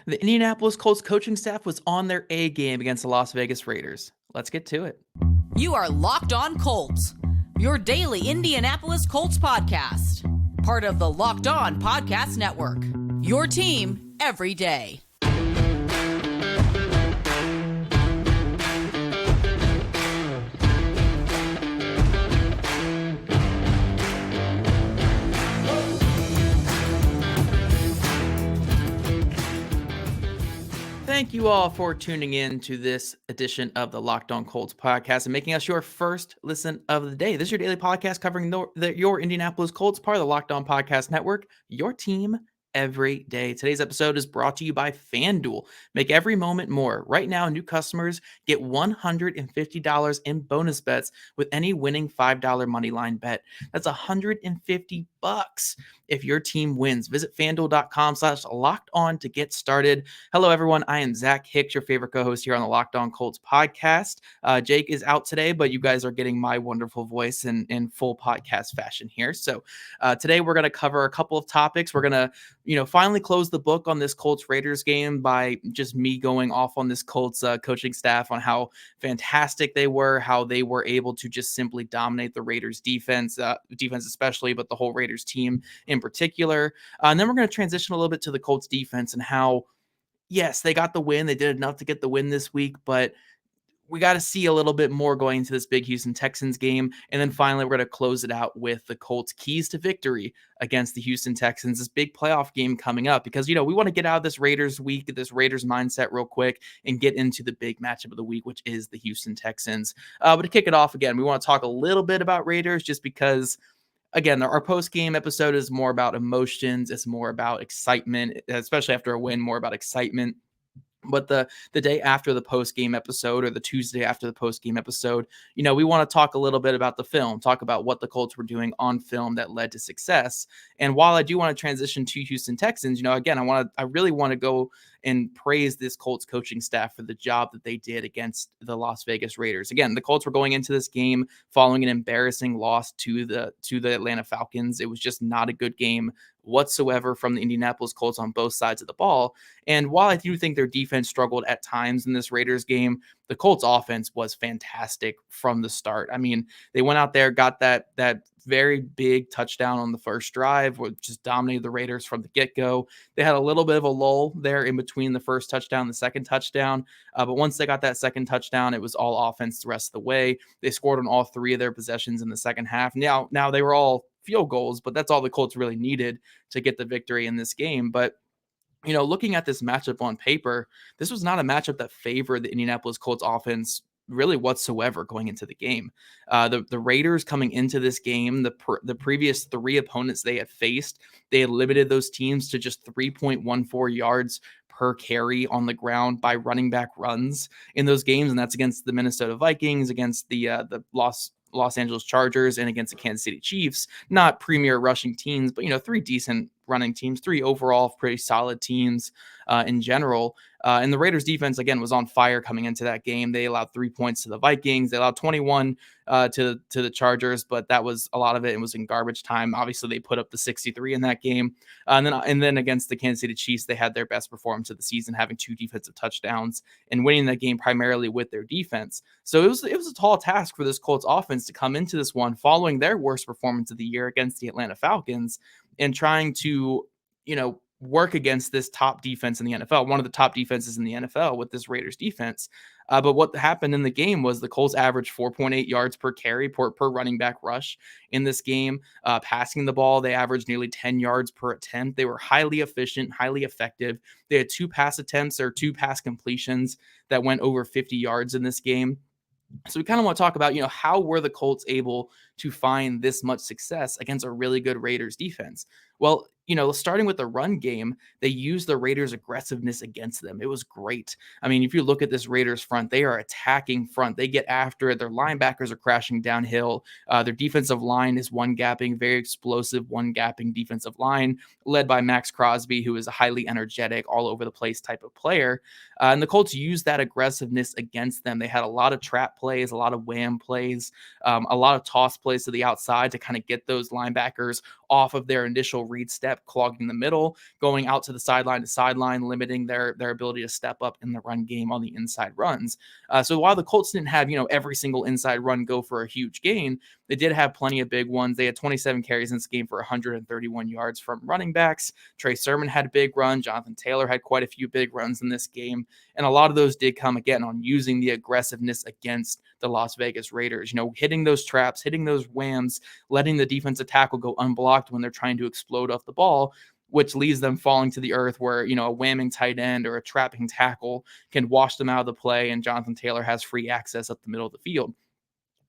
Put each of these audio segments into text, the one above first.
The Indianapolis Colts coaching staff was on their A game against the Las Vegas Raiders. Let's get to it. You are Locked On Colts, your daily Indianapolis Colts podcast. Part of the Locked On Podcast Network, your team every day. Thank you all for tuning in to this edition of the Locked On Colts podcast and making us your first listen of the day. This is your daily podcast covering your Indianapolis Colts, part of the Locked On Podcast Network, your team every day. Today's episode is brought to you by FanDuel. Make every moment more. Right now, new customers get $150 in bonus bets with any winning $5 moneyline bet. That's $150 if your team wins. Visit FanDuel.com/LockedOn to get started. Hello, everyone. I am Zach Hicks, your favorite co-host here on the Locked On Colts podcast. Jake is out today, but you guys are getting my wonderful voice in full podcast fashion here. So today we're going to cover a couple of topics. We're going to finally close the book on this Colts Raiders game by just me going off on this Colts coaching staff on how fantastic they were, how they were able to just simply dominate the Raiders defense especially, but the whole Raiders team in particular. And then we're going to transition a little bit to the Colts defense and how, yes, they got the win. They did enough to get the win this week, but we got to see a little bit more going into this big Houston Texans game. And then finally, we're going to close it out with the Colts keys to victory against the Houston Texans, this big playoff game coming up, because, we want to get out of this Raiders week, this Raiders mindset real quick and get into the big matchup of the week, which is the Houston Texans. But to kick it off again, we want to talk a little bit about Raiders just because, again, our post-game episode is more about emotions. It's more about excitement, especially after a win, more about excitement. But the day after the post-game episode, or the Tuesday after the post-game episode, we want to talk a little bit about the film, talk about what the Colts were doing on film that led to success. And while I do want to transition to Houston Texans, again, I really want to go and praise this Colts coaching staff for the job that they did against the Las Vegas Raiders. Again, the Colts were going into this game following an embarrassing loss to the Atlanta Falcons. It was just not a good game whatsoever from the Indianapolis Colts on both sides of the ball. And while I do think their defense struggled at times in this Raiders game, the Colts offense was fantastic from the start. I mean, they went out there, got that very big touchdown on the first drive, which just dominated the Raiders from the get-go. They had a little bit of a lull there in between the first touchdown and the second touchdown. But once they got that second touchdown, it was all offense the rest of the way. They scored on all three of their possessions in the second half. Now they were all field goals, but that's all the Colts really needed to get the victory in this game. But looking at this matchup on paper, this was not a matchup that favored the Indianapolis Colts offense really whatsoever going into the game. The Raiders coming into this game, the previous three opponents they had faced, they had limited those teams to just 3.14 yards per carry on the ground by running back runs in those games. And that's against the Minnesota Vikings, against the Los Angeles Chargers, and against the Kansas City Chiefs. Not premier rushing teams, but three decent running teams, three overall pretty solid teams in general. And the Raiders defense, again, was on fire coming into that game. They allowed 3 points to the Vikings. They allowed 21 to the Chargers, but that was a lot of it. It was in garbage time. Obviously, they put up the 63 in that game. And then against the Kansas City Chiefs, they had their best performance of the season, having 2 defensive touchdowns and winning that game primarily with their defense. So it was a tall task for this Colts offense to come into this one following their worst performance of the year against the Atlanta Falcons and trying to, work against this top defense in the NFL, one of the top defenses in the NFL with this Raiders defense. But what happened in the game was the Colts averaged 4.8 yards per carry per running back rush in this game. Passing the ball, they averaged nearly 10 yards per attempt. They were highly efficient, highly effective. They had 2 pass attempts or 2 pass completions that went over 50 yards in this game. So we kind of want to talk about, how were the Colts able to find this much success against a really good Raiders defense? Well, starting with the run game, they used the Raiders' aggressiveness against them. It was great. I mean, if you look at this Raiders front, they are attacking front. They get after it. Their linebackers are crashing downhill. Their defensive line is one-gapping, very explosive one-gapping defensive line led by Max Crosby, who is a highly energetic, all-over-the-place type of player. And the Colts used that aggressiveness against them. They had a lot of trap plays, a lot of wham plays, a lot of toss plays to the outside to kind of get those linebackers off of their initial read step, clogging the middle, going out to the sideline to sideline, limiting their ability to step up in the run game on the inside runs. So while the Colts didn't have, every single inside run go for a huge gain, they did have plenty of big ones. They had 27 carries in this game for 131 yards from running backs. Trey Sermon had a big run. Jonathan Taylor had quite a few big runs in this game. And a lot of those did come again on using the aggressiveness against the Las Vegas Raiders, hitting those traps, hitting those whams, letting the defensive tackle go unblocked when they're trying to explode off the ball, which leaves them falling to the earth where, a whamming tight end or a trapping tackle can wash them out of the play, and Jonathan Taylor has free access up the middle of the field.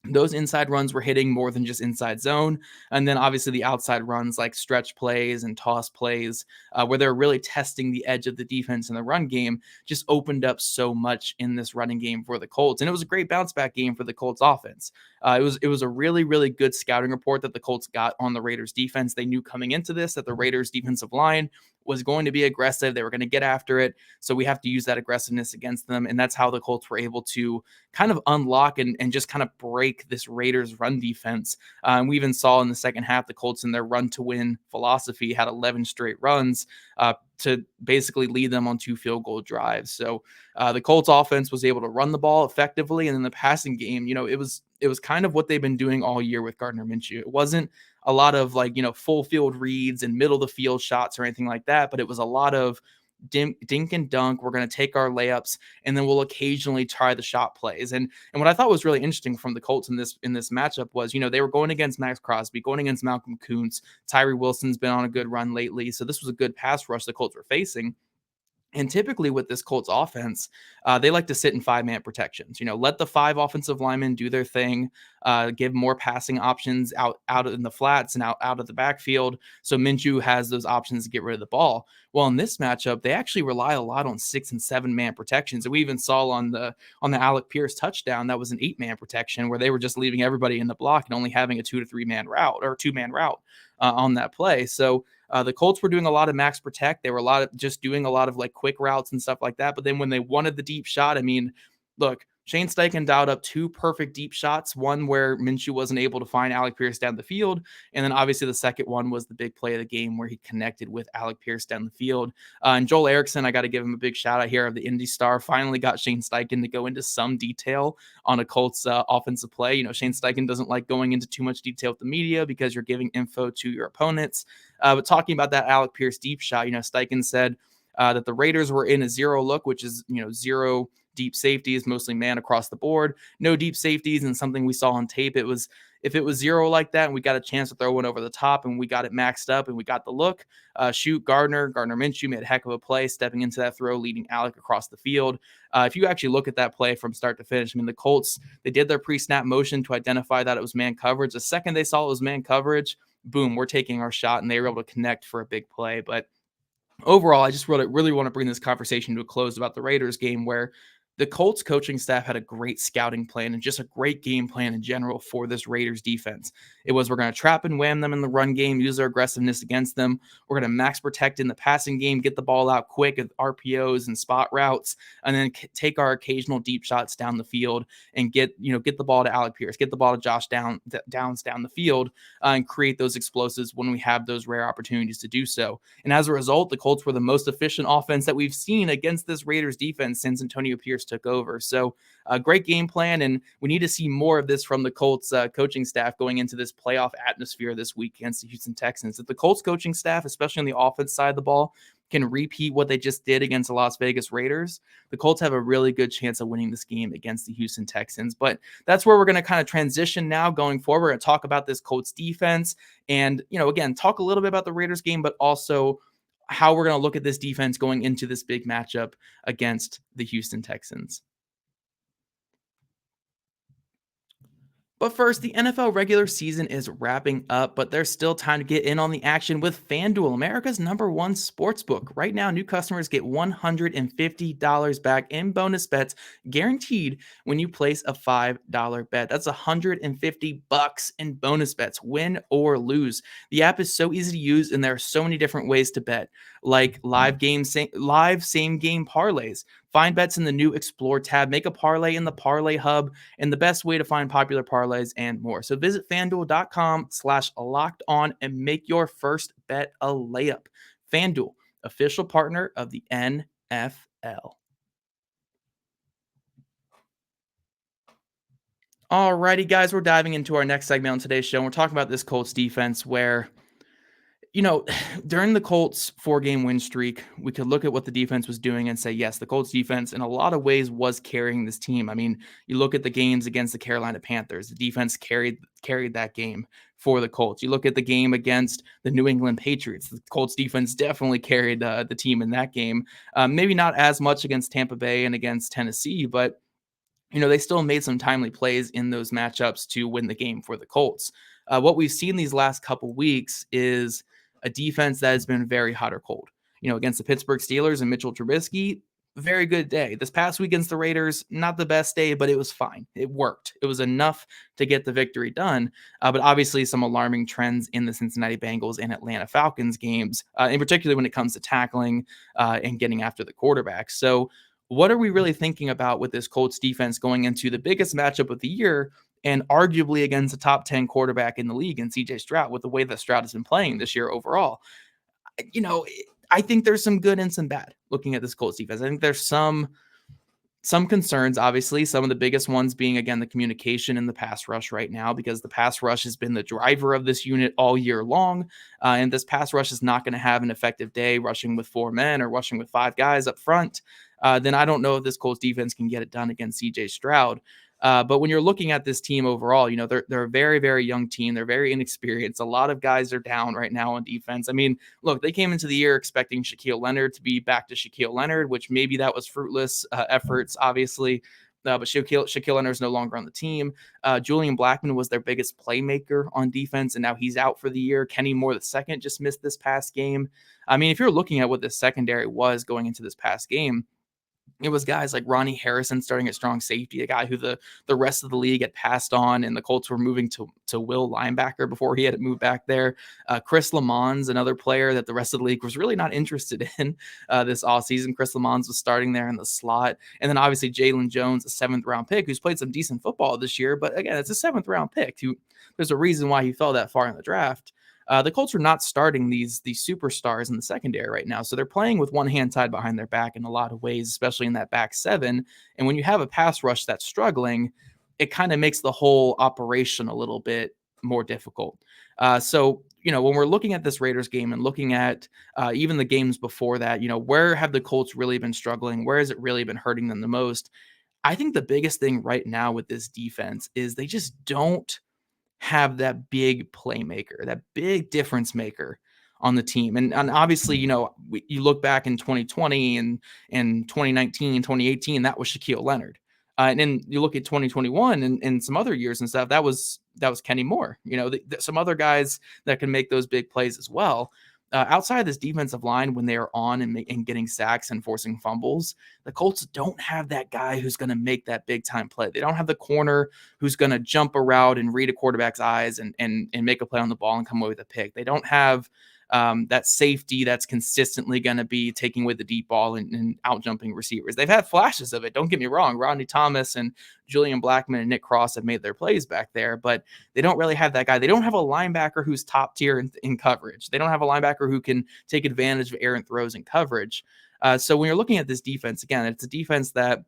Those inside runs were hitting more than just inside zone. And then obviously the outside runs like stretch plays and toss plays, where they're really testing the edge of the defense in the run game, just opened up so much in this running game for the Colts. And it was a great bounce back game for the Colts offense. It was a really, really good scouting report that the Colts got on the Raiders defense. They knew coming into this that the Raiders defensive line was going to be aggressive. They were going to get after it. So we have to use that aggressiveness against them. And that's how the Colts were able to kind of unlock and just kind of break this Raiders run defense. And we even saw in the second half, the Colts in their run to win philosophy had 11 straight runs to basically lead them on 2 field goal drives. So the Colts offense was able to run the ball effectively. And in the passing game, it was kind of what they've been doing all year with Gardner Minshew. It wasn't a lot of full field reads and middle of the field shots or anything like that, but it was a lot of dink and dunk. We're going to take our layups, and then we'll occasionally try the shot plays. And what I thought was really interesting from the Colts in this matchup was, they were going against Max Crosby, going against Malcolm Kuntz. Tyree Wilson's been on a good run lately, so this was a good pass rush the Colts were facing. And typically with this Colts offense, they like to sit in 5-man protections. Let the 5 offensive linemen do their thing, give more passing options out in the flats and out of the backfield. So Minshew has those options to get rid of the ball. Well, in this matchup, they actually rely a lot on 6- and 7-man protections. And we even saw on the Alec Pierce touchdown, that was an 8-man protection where they were just leaving everybody in the block and only having a 2 to 3-man route or 2-man route on that play. So the Colts were doing a lot of max protect. They were just doing a lot of quick routes and stuff like that. But then when they wanted the deep shot, look, Shane Steichen dialed up 2 perfect deep shots, one where Minshew wasn't able to find Alec Pierce down the field. And then obviously the second one was the big play of the game where he connected with Alec Pierce down the field. And Joel Erickson, I got to give him a big shout out here of the Indy Star, finally got Shane Steichen to go into some detail on a Colts offensive play. Shane Steichen doesn't like going into too much detail with the media because you're giving info to your opponents. But talking about that Alec Pierce deep shot, Steichen said that the Raiders were in a 0 look, which is, 0 deep safeties, mostly man across the board, no deep safeties. And something we saw on tape, if it was 0 like that and we got a chance to throw one over the top and we got it maxed up and we got the look, shoot, Gardner Minshew made a heck of a play stepping into that throw, leading Alec across the field. If you actually look at that play from start to finish, the Colts, they did their pre-snap motion to identify that it was man coverage. The second they saw it was man coverage, boom, we're taking our shot, and they were able to connect for a big play. But overall, I just really want to bring this conversation to a close about the Raiders game, where the Colts coaching staff had a great scouting plan and just a great game plan in general for this Raiders defense. It was, we're going to trap and wham them in the run game, use their aggressiveness against them. We're going to max protect in the passing game, get the ball out quick with RPOs and spot routes, and then take our occasional deep shots down the field and get the ball to Alec Pierce, get the ball to Josh Downs down the field, and create those explosives when we have those rare opportunities to do so. And as a result, the Colts were the most efficient offense that we've seen against this Raiders defense since Antonio Pierce took over. So a great game plan, and we need to see more of this from the Colts coaching staff going into this playoff atmosphere this week against the Houston Texans. If the Colts coaching staff, especially on the offense side of the ball, can repeat what they just did against the Las Vegas Raiders, the Colts have a really good chance of winning this game against the Houston Texans. But that's where we're going to kind of transition now going forward and talk about this Colts defense and, again, talk a little bit about the Raiders game, but also how we're going to look at this defense going into this big matchup against the Houston Texans. But first, the NFL regular season is wrapping up, but there's still time to get in on the action with FanDuel, America's #1 sportsbook. Right now, new customers get $150 back in bonus bets guaranteed when you place a $5 bet. That's $150 in bonus bets, win or lose. The app is so easy to use, and there are so many different ways to bet. like live same game parlays. Find bets in the new Explore tab, make a parlay in the Parlay Hub, and the best way to find popular parlays and more. So visit FanDuel.com/locked on and make your first bet a layup. FanDuel, official partner of the NFL. Alrighty, guys, we're diving into our next segment on today's show. We're talking about this Colts defense where, during the Colts 4-game win streak, we could look at what the defense was doing and say, yes, the Colts defense in a lot of ways was carrying this team. I mean, you look at the games against the Carolina Panthers, the defense carried that game for the Colts. You look at the game against the New England Patriots, the Colts defense definitely carried the team in that game. Maybe not as much against Tampa Bay and against Tennessee, but they still made some timely plays in those matchups to win the game for the Colts. What we've seen these last couple weeks is a defense that has been very hot or cold. Against the Pittsburgh Steelers and Mitchell Trubisky, very good day. This past week against the Raiders, not the best day, but it was fine. It worked. It was enough to get the victory done. But obviously some alarming trends in the Cincinnati Bengals and Atlanta Falcons games, in particular when it comes to tackling and getting after the quarterback. So what are we really thinking about with this Colts defense going into the biggest matchup of the year and arguably against a top 10 quarterback in the league in CJ Stroud with the way that Stroud has been playing this year overall? I think there's some good and some bad looking at this Colts defense. I think there's some concerns, obviously, some of the biggest ones being, again, the communication in the pass rush right now, because the pass rush has been the driver of this unit all year long. And this pass rush is not going to have an effective day rushing with 4 men or rushing with 5 guys up front. Then I don't know if this Colts defense can get it done against CJ Stroud. But when you're looking at this team overall, they're a very, very young team. They're very inexperienced. A lot of guys are down right now on defense. I mean, look, they came into the year expecting Shaquille Leonard to be back to Shaquille Leonard, which maybe that was fruitless efforts, obviously. But Shaquille Leonard is no longer on the team. Julian Blackmon was their biggest playmaker on defense, and now he's out for the year. Kenny Moore II just missed this past game. I mean, if you're looking at what the secondary was going into this past game, it was guys like Ronnie Harrison starting at strong safety, a guy who the rest of the league had passed on, and the Colts were moving to Will linebacker before he had to move back there. Chris Lamons, another player that the rest of the league was really not interested in this offseason. Chris Lamons was starting there in the slot. And then obviously Jalen Jones, a 7th-round pick, who's played some decent football this year. But again, it's a 7th-round pick. There's a reason why he fell that far in the draft. The Colts are not starting these superstars in the secondary right now. So they're playing with one hand tied behind their back in a lot of ways, especially in that back 7. And when you have a pass rush that's struggling, it kind of makes the whole operation a little bit more difficult. So when we're looking at this Raiders game and looking at even the games before that, where have the Colts really been struggling? Where has it really been hurting them the most? I think the biggest thing right now with this defense is they just don't have that big playmaker, that big difference maker on the team. And obviously, you look back in 2020 and 2019, 2018, that was Shaquille Leonard. And then you look at 2021 and some other years and stuff, that was Kenny Moore. Some other guys that can make those big plays as well. Outside of this defensive line, when they are on and getting sacks and forcing fumbles, the Colts don't have that guy who's going to make that big time play. They don't have the corner who's going to jump a route and read a quarterback's eyes and make a play on the ball and come away with a pick. They don't have that safety that's consistently going to be taking away the deep ball and out jumping receivers. They've had flashes of it. Don't get me wrong. Rodney Thomas and Julian Blackmon and Nick Cross have made their plays back there, but they don't really have that guy. They don't have a linebacker who's top tier in coverage. They don't have a linebacker who can take advantage of errant throws in coverage. So when you're looking at this defense, again, it's a defense that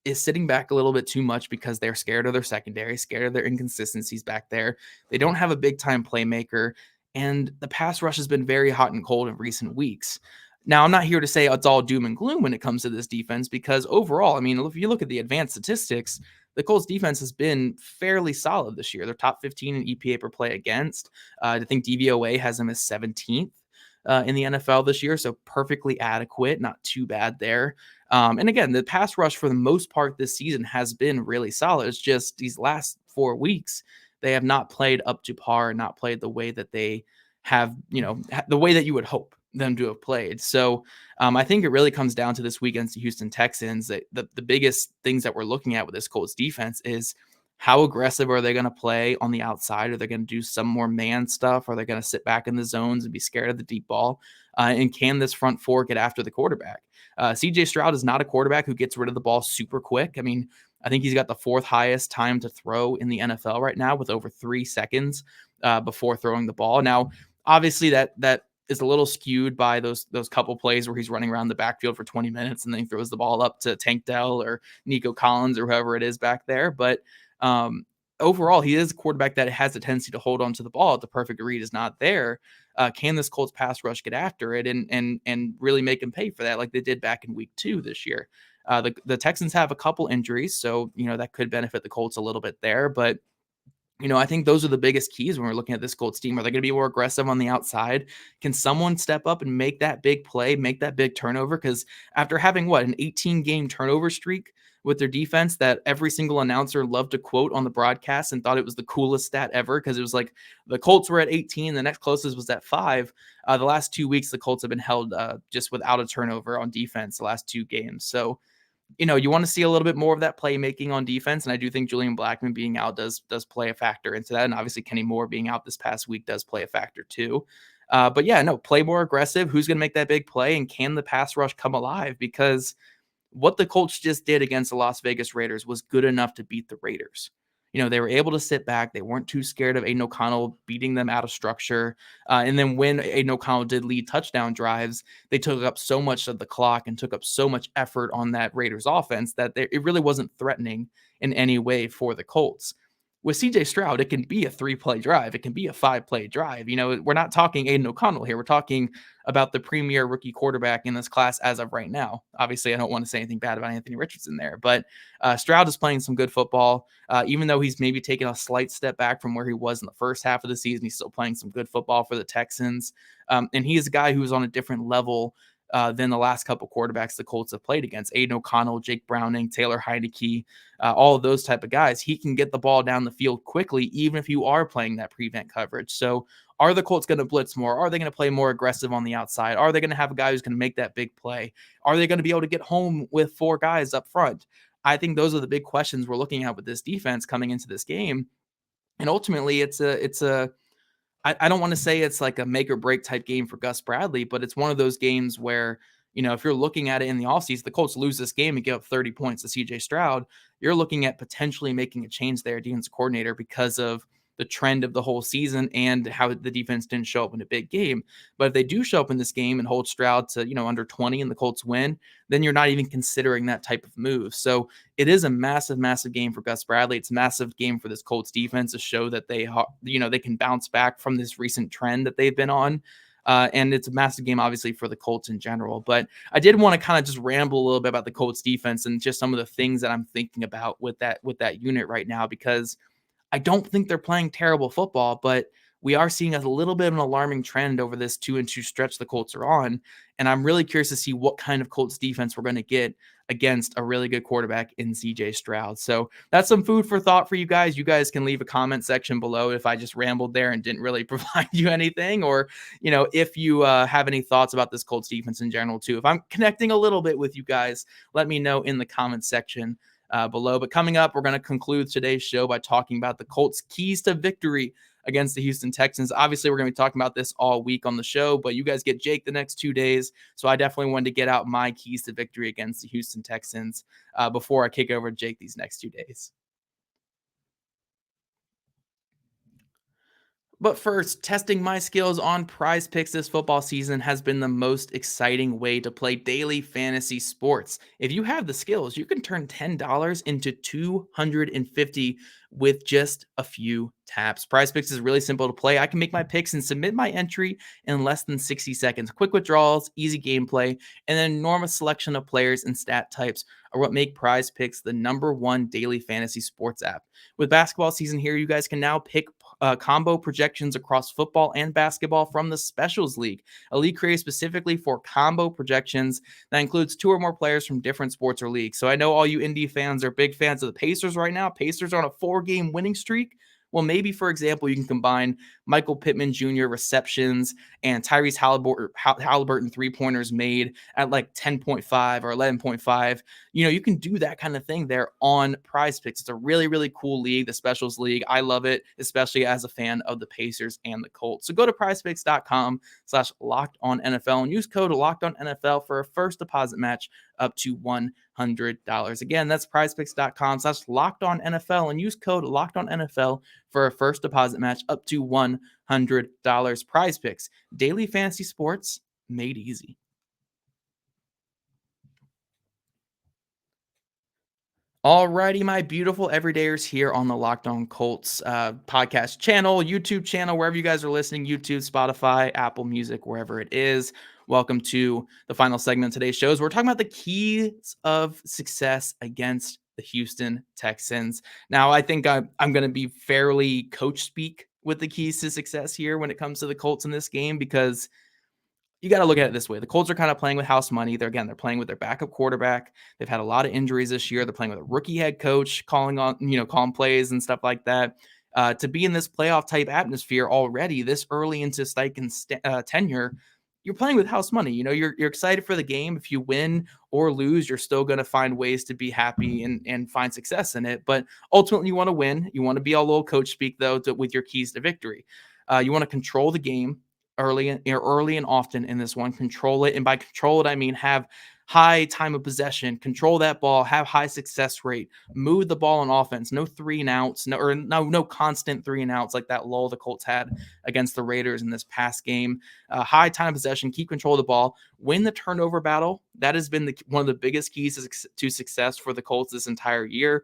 is sitting back a little bit too much because they're scared of their secondary, scared of their inconsistencies back there. They don't have a big time playmaker. And the pass rush has been very hot and cold in recent weeks. Now, I'm not here to say it's all doom and gloom when it comes to this defense, because overall, I mean, if you look at the advanced statistics, the Colts defense has been fairly solid this year. They're top 15 in EPA per play against. I think DVOA has them as 17th in the NFL this year, so perfectly adequate, not too bad there. And again, the pass rush for the most part this season has been really solid. It's just these last 4 weeks, they have not played up to par, not played the way that they have, the way that you would hope them to have played. So I think it really comes down to this week against the Houston Texans. That the biggest things that we're looking at with this Colts defense is How aggressive are they going to play on the outside? Are they going to do some more man stuff? Are they going to sit back in the zones and be scared of the deep ball? And can this front four get after the quarterback? CJ Stroud is not a quarterback who gets rid of the ball super quick. I mean, I think he's got the fourth highest time to throw in the NFL right now with over 3 seconds before throwing the ball. Now, obviously, that is a little skewed by those couple plays where he's running around the backfield for 20 minutes and then he throws the ball up to Tank Dell or Nico Collins or whoever it is back there. But overall, he is a quarterback that has a tendency to hold on to the ball if the perfect read is not there. Can this Colts pass rush get after it and really make him pay for that like they did back in week 2 this year? The Texans have a couple injuries, so that could benefit the Colts a little bit there. But I think those are the biggest keys when we're looking at this Colts team. Are they going to be more aggressive on the outside? Can someone step up and make that big play, make that big turnover? Because after having an 18-game turnover streak with their defense that every single announcer loved to quote on the broadcast and thought it was the coolest stat ever because it was like the Colts were at 18, the next closest was at 5. The last 2 weeks, the Colts have been held just without a turnover on defense the last 2 games. So, you want to see a little bit more of that playmaking on defense. And I do think Julian Blackmon being out does play a factor into that. And obviously Kenny Moore being out this past week does play a factor too. But yeah, no, play more aggressive. Who's going to make that big play? And can the pass rush come alive? Because what the Colts just did against the Las Vegas Raiders was good enough to beat the Raiders. They were able to sit back. They weren't too scared of Aiden O'Connell beating them out of structure. And then when Aiden O'Connell did lead touchdown drives, they took up so much of the clock and took up so much effort on that Raiders offense that it really wasn't threatening in any way for the Colts. With CJ Stroud, it can be a 3-play drive. It can be a 5-play drive. We're not talking Aiden O'Connell here. We're talking about the premier rookie quarterback in this class as of right now. Obviously, I don't want to say anything bad about Anthony Richardson there, but Stroud is playing some good football. Even though he's maybe taken a slight step back from where he was in the first half of the season, he's still playing some good football for the Texans. And he is a guy who's on a different level than the last couple quarterbacks the Colts have played against. Aiden O'Connell, Jake Browning, Taylor Heineke, all of those type of guys. He can get the ball down the field quickly, even if you are playing that prevent coverage. So are the Colts going to blitz more? Are they going to play more aggressive on the outside? Are they going to have a guy who's going to make that big play? Are they going to be able to get home with 4 guys up front? I think those are the big questions we're looking at with this defense coming into this game. And ultimately, I don't want to say it's like a make or break type game for Gus Bradley, but it's one of those games where, if you're looking at it in the offseason, the Colts lose this game and give up 30 points to CJ Stroud, you're looking at potentially making a change there, defense coordinator, because of the trend of the whole season and how the defense didn't show up in a big game. But if they do show up in this game and hold Stroud to, under 20 and the Colts win, then you're not even considering that type of move. So it is a massive, massive game for Gus Bradley. It's a massive game for this Colts defense to show that they can bounce back from this recent trend that they've been on. And it's a massive game, obviously, for the Colts in general. But I did want to kind of just ramble a little bit about the Colts defense and just some of the things that I'm thinking about with that unit right now, because I don't think they're playing terrible football, but we are seeing a little bit of an alarming trend over this 2-2 stretch the Colts are on. And I'm really curious to see what kind of Colts defense we're going to get against a really good quarterback in CJ Stroud. So that's some food for thought for you guys. You guys can leave a comment section below if I just rambled there and didn't really provide you anything, or, if you have any thoughts about this Colts defense in general too. If I'm connecting a little bit with you guys, let me know in the comment section below. But coming up, we're going to conclude today's show by talking about the Colts' keys to victory against the Houston Texans. Obviously, we're going to be talking about this all week on the show, but you guys get Jake the next 2 days. So I definitely wanted to get out my keys to victory against the Houston Texans before I kick over to Jake these next 2 days. But first, testing my skills on PrizePicks this football season has been the most exciting way to play daily fantasy sports. If you have the skills, you can turn $10 into $250 with just a few taps. PrizePicks is really simple to play. I can make my picks and submit my entry in less than 60 seconds. Quick withdrawals, easy gameplay, and an enormous selection of players and stat types are what make PrizePicks the #1 daily fantasy sports app. With basketball season here, you guys can now pick combo projections across football and basketball from the Specials League, a league created specifically for combo projections that includes 2 or more players from different sports or leagues. So I know all you Indy fans are big fans of the Pacers right now. Pacers are on a 4-game winning streak. Well, maybe, for example, you can combine Michael Pittman Jr. receptions and Tyrese Halliburton three-pointers made at like 10.5 or 11.5. You can do that kind of thing there on PrizePicks. It's a really, really cool league, the specials league. I love it, especially as a fan of the Pacers and the Colts. So go to prizepicks.com/LockedOnNFL and use code LockedOnNFL for a first deposit match up to $100. Again, that's prizepicks.com/LockedOnNFL and use code LockedOnNFL for a first deposit match up to $100. PrizePicks, daily fantasy sports made easy. Alrighty, my beautiful everydayers here on the Locked On Colts podcast channel, YouTube channel, wherever you guys are listening, YouTube, Spotify, Apple Music, wherever it is. Welcome to the final segment of today's shows. We're talking about the keys of success against the Houston Texans. Now, I think I'm going to be fairly coach speak with the keys to success here when it comes to the Colts in this game, because you got to look at it this way. The Colts are kind of playing with house money. They're playing with their backup quarterback. They've had a lot of injuries this year. They're playing with a rookie head coach calling plays and stuff like that. To be in this playoff type atmosphere already this early into Steichen's tenure, you're playing with house money. You're excited for the game. If you win or lose, you're still going to find ways to be happy and find success in it. But ultimately, you want to win. You want to be a little coach speak, though, with your keys to victory. You want to control the game early and often in this one. Control it. And by control it, I mean have high time of possession, control that ball, have high success rate, move the ball on offense, no 3 and outs, no constant 3 and outs like that lull the Colts had against the Raiders in this past game. High time of possession, keep control of the ball, win the turnover battle. That has been one of the biggest keys to success for the Colts this entire year.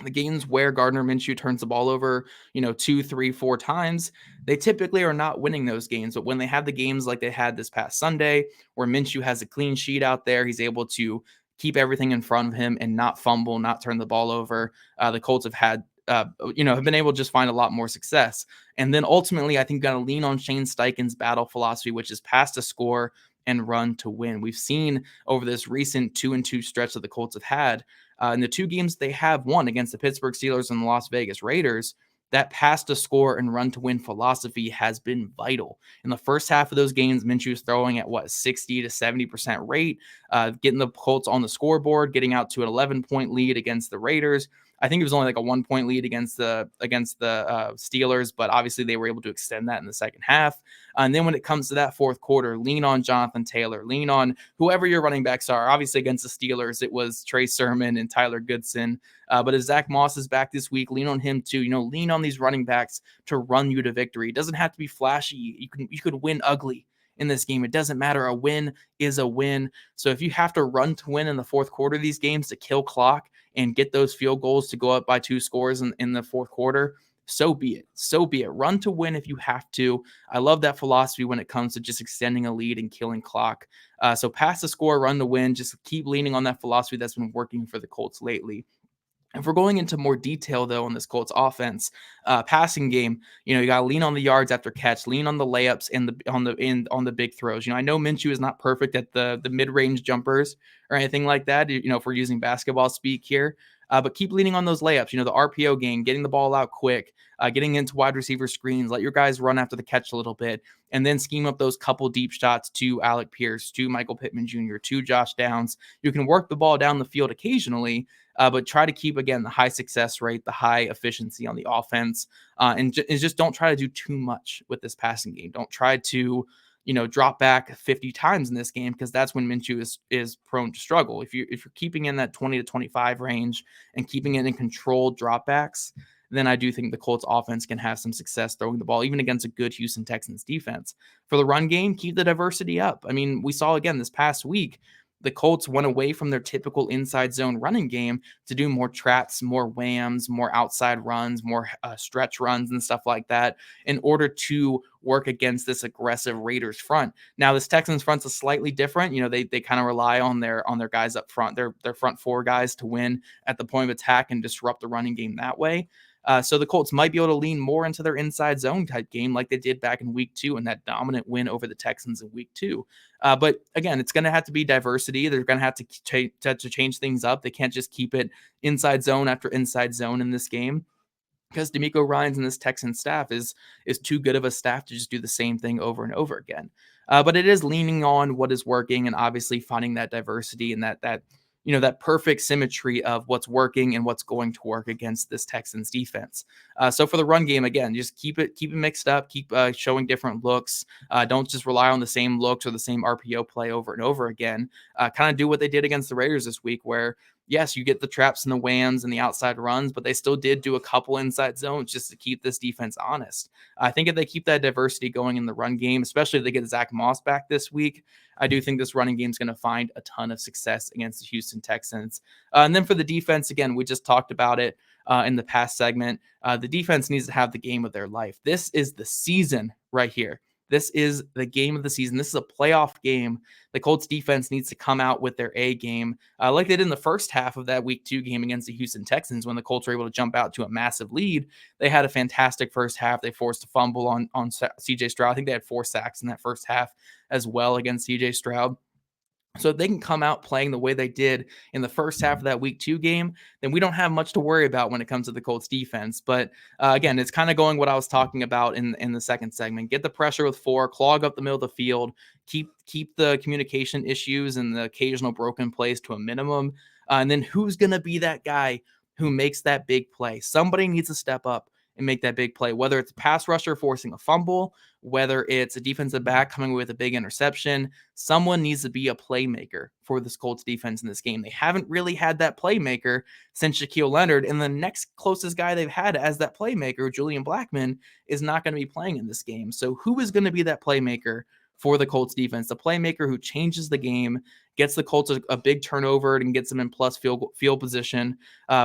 The games where Gardner Minshew turns the ball over, 2, 3, 4 times, they typically are not winning those games. But when they have the games like they had this past Sunday, where Minshew has a clean sheet out there, he's able to keep everything in front of him and not fumble, not turn the ball over. The Colts have been able to just find a lot more success. And then ultimately, I think you got to lean on Shane Steichen's battle philosophy, which is pass to score and run to win. We've seen over this recent 2-2 stretch that the Colts have had, in the 2 games they have won against the Pittsburgh Steelers and the Las Vegas Raiders, that pass to score and run to win philosophy has been vital. In the first half of those games, Minshew's throwing at 60 to 70% rate, getting the Colts on the scoreboard, getting out to an 11-point lead against the Raiders. I think it was only like a 1-point lead against the Steelers, but obviously they were able to extend that in the second half. And then when it comes to that fourth quarter, lean on Jonathan Taylor, lean on whoever your running backs are. Obviously against the Steelers, it was Trey Sermon and Tyler Goodson. But if Zach Moss is back this week, lean on him too. Lean on these running backs to run you to victory. It doesn't have to be flashy. You could win ugly in this game. It doesn't matter. A win is a win. So if you have to run to win in the fourth quarter of these games to kill clock and get those field goals to go up by 2 scores in the fourth quarter, so be it. So be it. Run to win if you have to. I love that philosophy when it comes to just extending a lead and killing clock. So pass the score, run to win. Just keep leaning on that philosophy that's been working for the Colts lately. If we're going into more detail, though, on this Colts offense, passing game, you got to lean on the yards after catch, lean on the layups and on the big throws. I know Minshew is not perfect at the mid-range jumpers or anything like that, if we're using basketball speak here, but keep leaning on those layups, the RPO game, getting the ball out quick, getting into wide receiver screens, let your guys run after the catch a little bit, and then scheme up those couple deep shots to Alec Pierce, to Michael Pittman Jr., to Josh Downs. You can work the ball down the field occasionally, but try to keep, again, the high success rate, the high efficiency on the offense, and just don't try to do too much with this passing game. Don't try to, drop back 50 times in this game, because that's when Minshew is prone to struggle. If you're keeping in that 20 to 25 range and keeping it in controlled dropbacks, then I do think the Colts offense can have some success throwing the ball, even against a good Houston Texans defense. For the run game, keep the diversity up. I mean, we saw again this past week, the Colts went away from their typical inside zone running game to do more traps, more whams, more outside runs, more stretch runs and stuff like that in order to work against this aggressive Raiders front. Now, this Texans front's a slightly different. They kind of rely on their guys up front, their front 4 guys to win at the point of attack and disrupt the running game that way. So the Colts might be able to lean more into their inside zone type game like they did back in week 2 and that dominant win over the Texans in week 2. But again, it's going to have to be diversity. They're going to have to change things up. They can't just keep it inside zone after inside zone in this game. because D'Amico Ryans and this Texan staff is too good of a staff to just do the same thing over and over again. But it is leaning on what is working and obviously finding that diversity and that perfect symmetry of what's working and what's going to work against this Texans defense. So for the run game, again, just keep it mixed up, keep showing different looks. Don't just rely on the same looks or the same RPO play over and over again. Kind of do what they did against the Raiders this week, where yes, you get the traps and the whams and the outside runs, but they still did do a couple inside zones just to keep this defense honest. I think if they keep that diversity going in the run game, especially if they get Zach Moss back this week, I do think this running game is going to find a ton of success against the Houston Texans. And then for the defense, again, we just talked about it in the past segment. The defense needs to have the game of their life. This is the season right here. This is the game of the season. This is a playoff game. The Colts defense needs to come out with their A game, like they did in the first half of that week 2 game against the Houston Texans when the Colts were able to jump out to a massive lead. They had a fantastic first half. They forced a fumble on CJ Stroud. I think they had 4 sacks in that first half as well against CJ Stroud. So if they can come out playing the way they did in the first half of that week 2 game, then we don't have much to worry about when it comes to the Colts defense. But again, it's kind of going what I was talking about in the second segment. Get the pressure with 4, clog up the middle of the field, keep the communication issues and the occasional broken plays to a minimum. And then who's going to be that guy who makes that big play? Somebody needs to step up and make that big play, whether it's a pass rusher forcing a fumble, whether it's a defensive back coming with a big interception. Someone needs to be a playmaker for this Colts defense in this game. They haven't really had that playmaker since Shaquille Leonard, and the next closest guy they've had as that playmaker, Julian Blackmon, is not going to be playing in this game. So who is going to be that playmaker for the Colts defense? The playmaker who changes the game, gets the Colts a big turnover and gets them in plus field position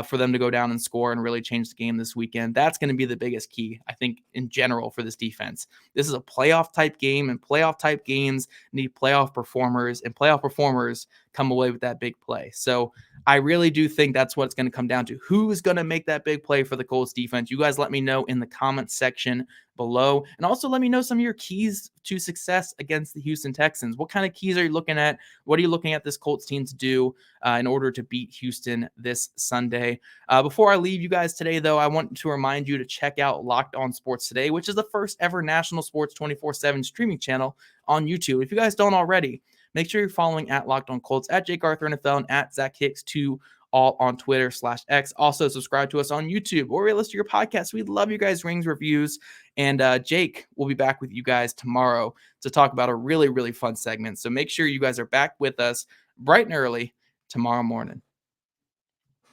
for them to go down and score and really change the game this weekend. That's going to be the biggest key, I think, in general for this defense. This is a playoff type game, and playoff type games need playoff performers, and playoff performers come away with that big play. So I really do think that's what it's going to come down to. Who is going to make that big play for the Colts defense? You guys let me know in the comments section below. And also let me know some of your keys to success against the Houston Texans. What kind of keys are you looking at? What are you looking at this Colts team to do in order to beat Houston this Sunday? Before I leave you guys today, though, I want to remind you to check out Locked On Sports Today, which is the first ever national sports 24/7 streaming channel on YouTube. If you guys don't already, make sure you're following at Locked On Colts, at Jake Arthur NFL, and at Zach Hicks2, all on Twitter/X. Also, subscribe to us on YouTube or listen to your podcast. We love you guys' rings reviews. And Jake will be back with you guys tomorrow to talk about a really, really fun segment. So make sure you guys are back with us bright and early tomorrow morning.